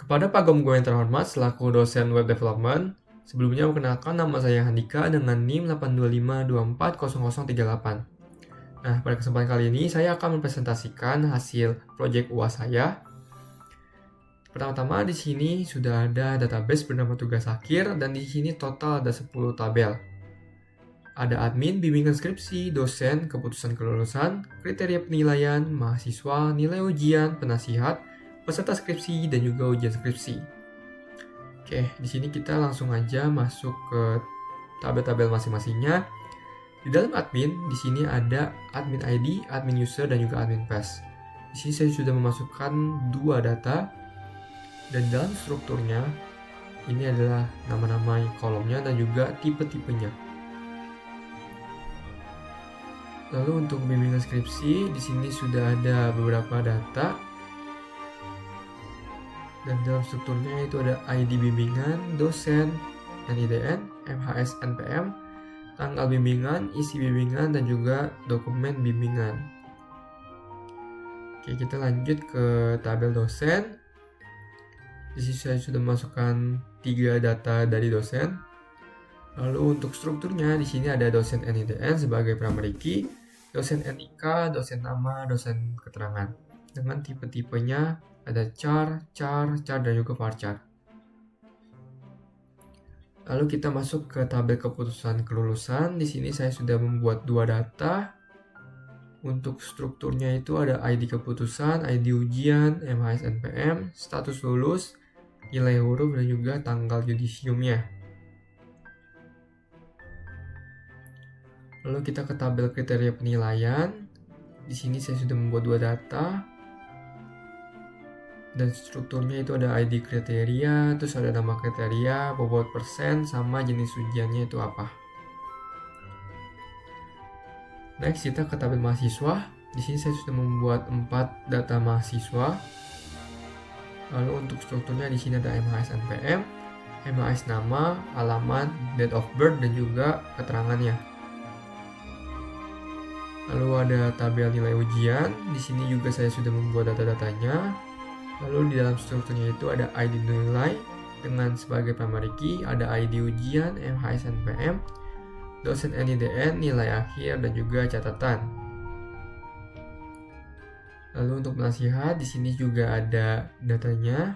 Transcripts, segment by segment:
Kepada Pak Gom gue yang terhormat selaku dosen web development, sebelumnya perkenalkan nama saya Handika dengan NIM 825240038. Nah, pada kesempatan kali ini saya akan mempresentasikan hasil proyek UAS saya. Pertama-tama di sini sudah ada database bernama tugas akhir dan di sini total ada 10 tabel. Ada admin, bimbingan skripsi, dosen, keputusan kelulusan, kriteria penilaian, mahasiswa, nilai ujian, penasihat, peserta skripsi, dan juga ujian skripsi. Oke, di sini kita langsung aja masuk ke tabel-tabel masing-masingnya. Di dalam admin, di sini ada admin ID, admin user, dan juga admin pass. Di sini saya sudah memasukkan 2 data, dan dalam strukturnya, ini adalah nama-nama kolomnya dan juga tipe-tipenya. Lalu untuk bimbingan skripsi, di sini sudah ada beberapa data. Dan dalam strukturnya itu ada ID bimbingan, dosen, NIDN, MHS NPM, tanggal bimbingan, isi bimbingan, dan juga dokumen bimbingan. Oke, kita lanjut ke tabel dosen. Di sini saya sudah masukkan 3 data dari dosen. Lalu untuk strukturnya di sini ada dosen NIDN sebagai primary key, dosen NIK, dosen nama, dosen keterangan. Dengan tipe-tipenya ada char, dan juga varchar. Lalu kita masuk ke tabel keputusan kelulusan. Di sini saya sudah membuat 2 data. Untuk strukturnya itu ada ID keputusan, ID ujian, MHS NPM, status lulus, nilai huruf, dan juga tanggal yudisiumnya. Lalu kita ke tabel kriteria penilaian. Di sini saya sudah membuat 2 data. Dan strukturnya itu ada ID kriteria, terus ada nama kriteria, bobot persen, sama jenis ujiannya itu apa. Next kita ke tabel mahasiswa. Di sini saya sudah membuat 4 data mahasiswa. Lalu untuk strukturnya di sini ada MHS NPM, MHS nama, alamat, date of birth, dan juga keterangannya. Lalu ada tabel nilai ujian. Di sini juga saya sudah membuat data-datanya. Lalu di dalam strukturnya itu ada ID nilai dengan sebagai primary key, ada ID ujian, MHS NPM, dosen NIDN, nilai akhir, dan juga catatan. Lalu untuk penasihat di sini juga ada datanya.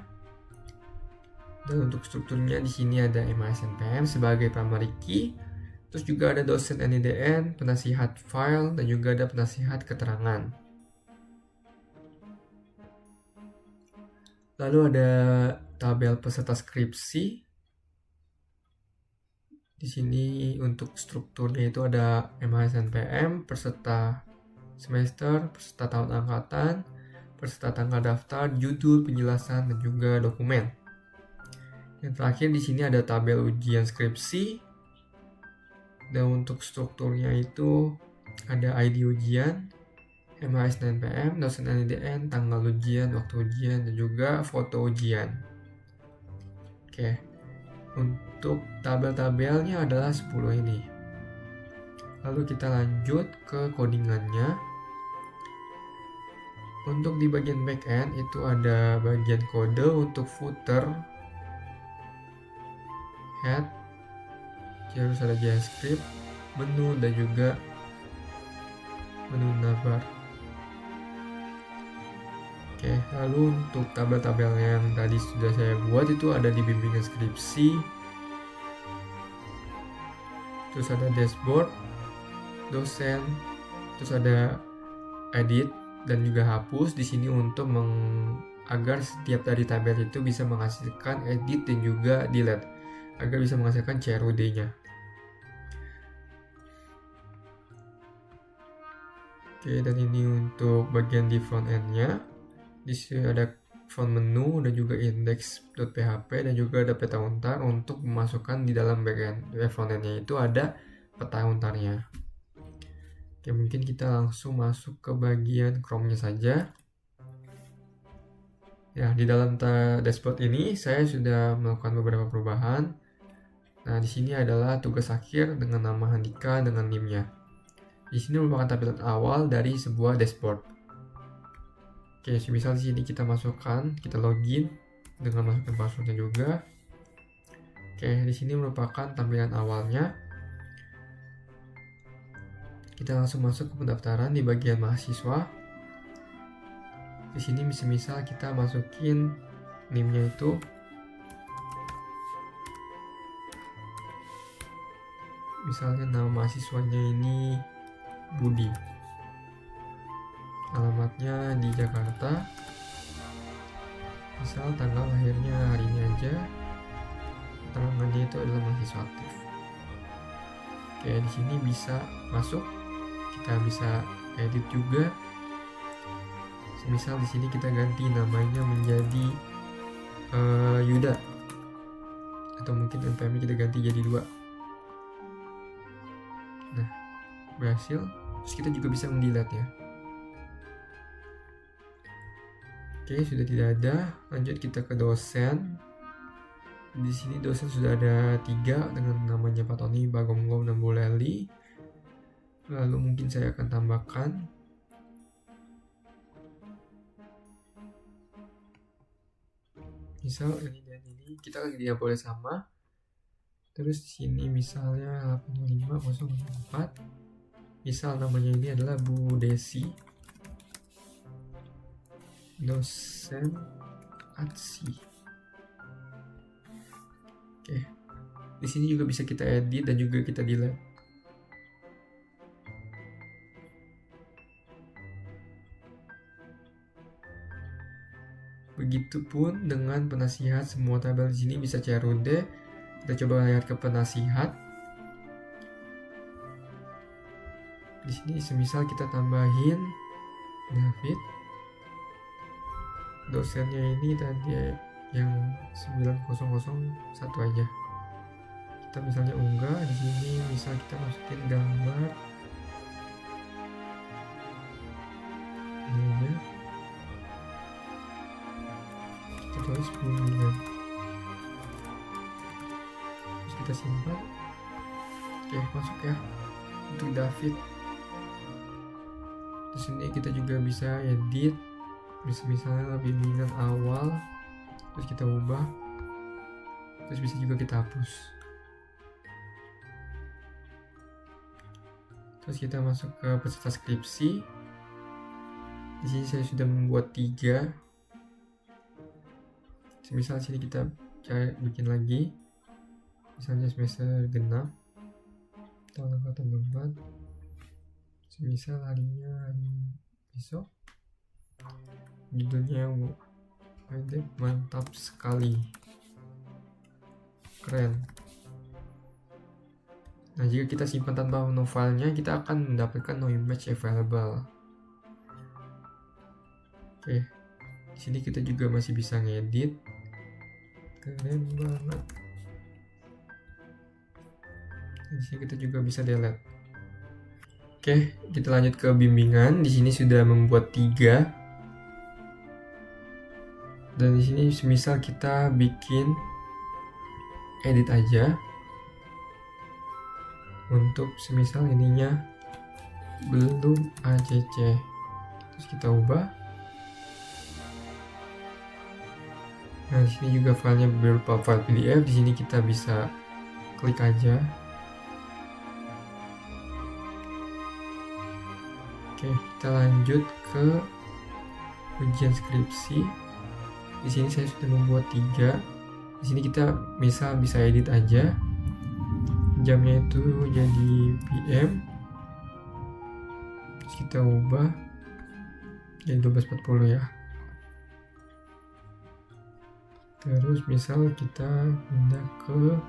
Dan untuk strukturnya di sini ada MHS NPM sebagai primary key. Terus juga ada dosen NIDN, penasihat file, dan juga ada penasihat keterangan. Lalu ada tabel peserta skripsi. Di sini untuk strukturnya itu ada MHS NPM, peserta semester, peserta tahun angkatan, peserta tanggal daftar, judul, penjelasan, dan juga dokumen. Yang terakhir di sini ada tabel ujian skripsi. Dan untuk strukturnya itu ada ID ujian, MHS NPM, dosen NIDN, tanggal ujian, waktu ujian, dan juga foto ujian. Oke, untuk tabel-tabelnya adalah 10 ini. Lalu kita lanjut ke codingannya. Untuk di bagian backend itu ada bagian kode untuk footer, head, terus ada JavaScript, menu, dan juga menu navbar. Oke, lalu untuk tabel-tabel yang tadi sudah saya buat itu ada di bimbingan skripsi. Terus ada dashboard, dosen, terus ada edit dan juga hapus di sini untuk agar setiap dari tabel itu bisa menghasilkan edit dan juga delete agar bisa menghasilkan CRUD-nya. Oke, dan ini untuk bagian di front end-nya. Di sini ada front menu dan juga index.php dan juga ada peta untar untuk memasukkan di dalam backend. Front end-nya itu ada peta untarnya. Oke, mungkin kita langsung masuk ke bagian Chrome-nya saja. Ya, di dalam dashboard ini saya sudah melakukan beberapa perubahan. Nah, di sini adalah tugas akhir dengan nama Handika dengan NIM-nya. Di sini merupakan tampilan awal dari sebuah dashboard. Oke, misal di sini kita masukkan, kita login. dengan masukkan passwordnya juga. Oke, di sini merupakan tampilan awalnya. Kita langsung masuk ke pendaftaran di bagian mahasiswa. Di sini misal kita masukin NIM-nya itu misalnya nama mahasiswanya ini Budi, alamatnya di Jakarta, misal tanggal lahirnya hari ini aja, keterangannya itu adalah mahasiswa aktif. Oke, di sini bisa masuk, kita bisa edit juga. Misal di sini kita ganti namanya menjadi Yuda, atau mungkin NPM kita ganti jadi 2. Nah, berhasil. Terus kita juga bisa mendelete ya. Oke, sudah tidak ada. Lanjut kita ke dosen. Di sini dosen sudah ada 3 dengan namanya Pak Tony, Pak Gomgom, dan Bu Leli. Lalu mungkin saya akan tambahkan misal ini dan ini, kita tidak boleh sama. Terus di sini misalnya 85004. Misal namanya ini adalah Bu Desi, dosen ATSI. Oke. Di sini juga bisa kita edit dan juga kita delete. Begitupun dengan penasihat, semua tabel di sini bisa CRUD. Kita coba lihat ke penasihat. Di sini semisal kita tambahin David, dosennya ini tadi yang 9001 aja. Kita misalnya unggah di sini, misal kita masukin gambar ini aja. Kita tulis bimbingan. Terus kita simpan. Oke, masuk ya untuk David. Di sini kita juga bisa edit, misalnya bimbingan awal, terus kita ubah, terus bisa juga kita hapus. Terus kita masuk ke peserta skripsi. Di sini saya sudah membuat 3. Misal sini kita bikin lagi, misalnya semester genap, tahun angkatan 4. Misal harinya hari besok, judulnya mantap sekali, keren. Nah, jika kita simpan tanpa no filenya, kita akan mendapatkan no image available. Oke, di sini kita juga masih bisa ngedit, keren banget. Di sini kita juga bisa delete. Oke, kita lanjut ke bimbingan. Di sini sudah membuat 3. Dan di sini semisal kita bikin edit aja. Untuk semisal ininya belum ACC. Terus kita ubah. Nah, di sini juga filenya berupa file PDF. Di sini kita bisa klik aja. Oke, kita lanjut ke ujian skripsi. Di sini saya sudah membuat 3. Di sini kita misal bisa edit aja. Jamnya itu jadi PM. Terus kita ubah jadi 12.40 ya. Terus misal kita pindah ke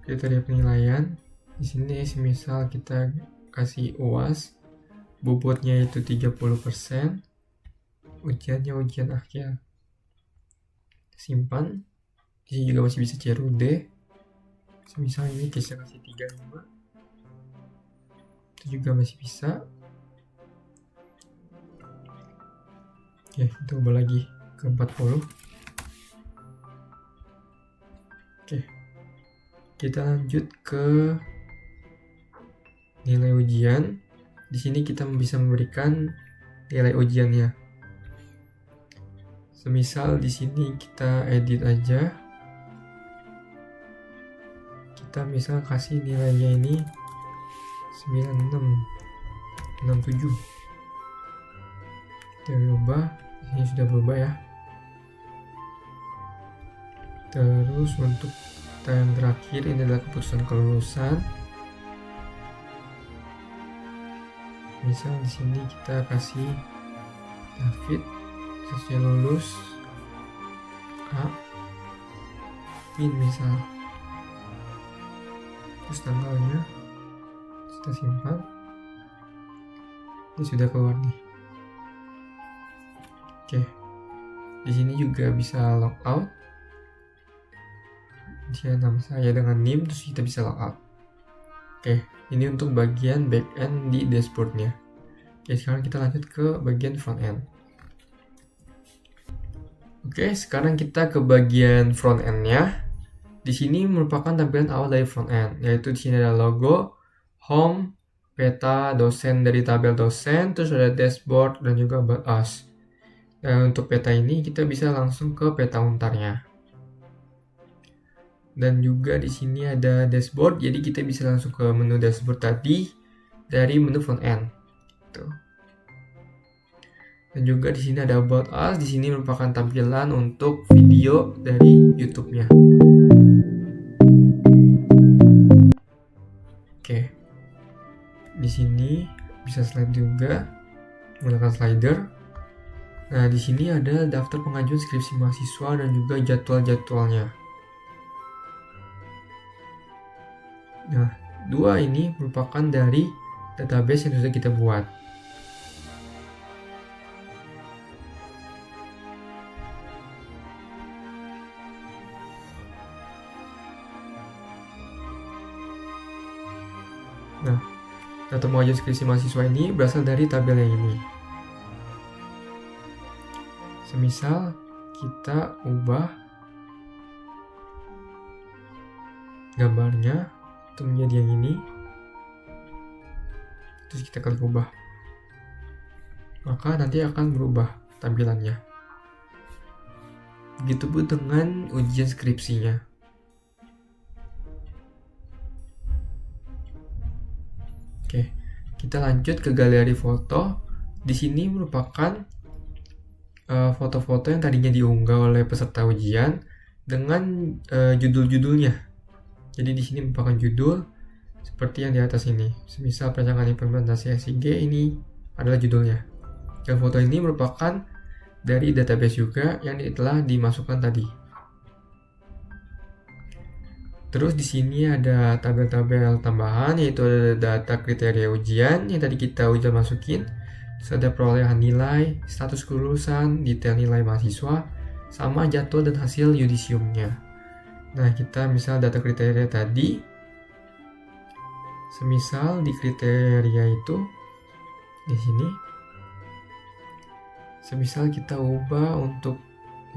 kriteria penilaian. Di sini semisal kita kasih UAS, bobotnya itu 30%, ujiannya ujian akhir. Simpan. Di sini juga masih bisa CRUD. Semisal ini kita kasih 35. Itu juga masih bisa. Oke, kita ubah lagi ke 40. Oke. Kita lanjut ke nilai ujian. Di sini kita bisa memberikan nilai ujiannya. Semisal di sini kita edit aja. Kita misal kasih nilainya ini 9667. Kita ubah, ini sudah berubah ya. Terus untuk yang terakhir ini adalah keputusan kelulusan. Misal di sini kita kasih David, selesai lulus A, min misal. Terus tanggalnya kita simpan. Ini sudah keluar nih. Oke, di sini juga bisa logout. Dia nama saya dengan NIM, terus kita bisa logout. Oke, ini untuk bagian backend di dashboardnya. Oke, sekarang kita lanjut ke bagian front end. Oke, sekarang kita ke bagian front end-nya. Di sini merupakan tampilan awal dari front end, yaitu di sini ada logo, home, peta, dosen dari tabel dosen, terus ada dashboard dan juga about us. Dan untuk peta ini kita bisa langsung ke peta untarnya. Dan juga di sini ada dashboard, jadi kita bisa langsung ke menu dashboard tadi dari menu front end. Tuh. Dan juga di sini ada about us. Di sini merupakan tampilan untuk video dari YouTube-nya. Oke. Di sini bisa slide juga menggunakan slider. Nah, di sini ada daftar pengajuan skripsi mahasiswa dan juga jadwal-jadwalnya. Nah, dua ini merupakan dari database yang sudah kita buat. Nah, data pengajuan skripsi mahasiswa ini berasal dari tabel yang ini. Semisal kita ubah gambarnya itu menjadi yang ini, terus kita klik ubah, maka nanti akan berubah tampilannya. Begitupun dengan ujian skripsinya. Oke, kita lanjut ke galeri foto. Di sini merupakan foto-foto yang tadinya diunggah oleh peserta ujian dengan judul-judulnya. Jadi di sini merupakan judul seperti yang di atas ini. Semisal perancangan implementasi SIG, ini adalah judulnya. Dan foto ini merupakan dari database juga yang telah dimasukkan tadi. Terus di sini ada tabel-tabel tambahan, yaitu ada data kriteria ujian yang tadi kita udah masukin. Terus ada perolehan nilai, status kelulusan, detail nilai mahasiswa, sama jadwal dan hasil yudisiumnya. Nah, kita misal data kriteria tadi, semisal di kriteria itu di sini, semisal kita ubah untuk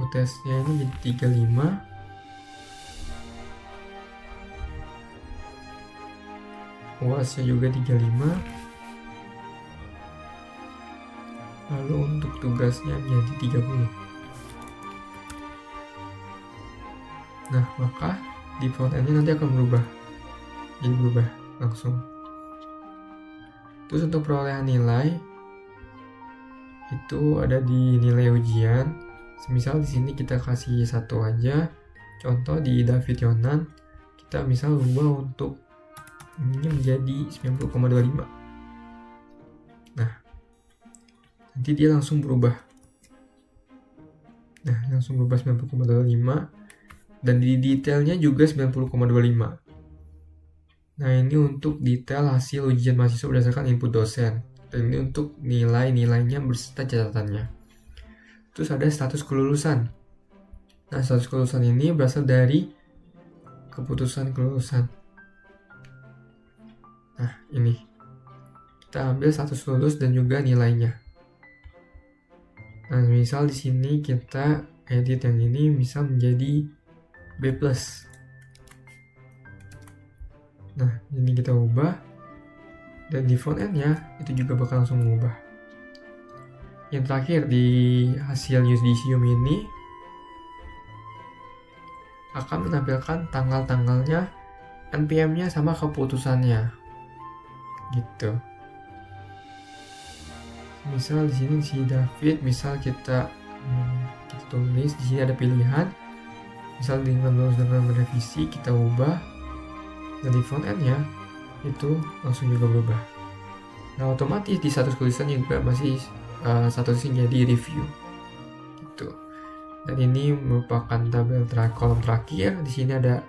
UTS-nya ini jadi 35. UAS-nya juga 35. Lalu untuk tugasnya menjadi 30. Nah, maka di front end-nya nanti akan berubah. Jadi berubah langsung. Terus untuk perolehan nilai itu ada di nilai ujian. Semisal di sini kita kasih satu aja. Contoh di David Yonan, kita misal ubah untuk ini menjadi 90,25. Nah, nanti dia langsung berubah. Nah, langsung berubah 90,25. Dan di detailnya juga 90,25. Nah, ini untuk detail hasil ujian mahasiswa berdasarkan input dosen. Dan ini untuk nilai-nilainya beserta catatannya. Terus ada status kelulusan. Nah, status kelulusan ini berasal dari keputusan kelulusan. Nah, ini. Kita ambil status lulus dan juga nilainya. Nah, misal di sini kita edit yang ini misal menjadi B+. Nah, ini kita ubah. Dan di front end-nya itu juga bakal langsung mengubah. Yang terakhir di hasil Yudisium ini akan menampilkan tanggal-tanggalnya, NPM-nya sama keputusannya. Gitu. Misal di sini si David, misal kita tulis di sini ada pilihan. Misal dengan merevisi kita ubah, dan di front end-nya itu langsung juga berubah. Nah, otomatis di status tulisan juga masih statusnya jadi review gitu. Dan ini merupakan tabel kolom terakhir. Di sini ada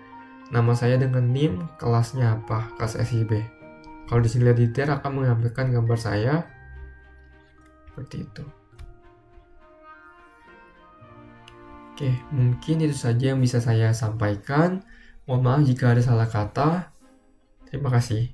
nama saya dengan NIM, kelasnya apa, kelas SIB. Kalau di sini lihat detail akan mengambilkan gambar saya seperti itu. Oke, mungkin itu saja yang bisa saya sampaikan. Mohon maaf jika ada salah kata. Terima kasih.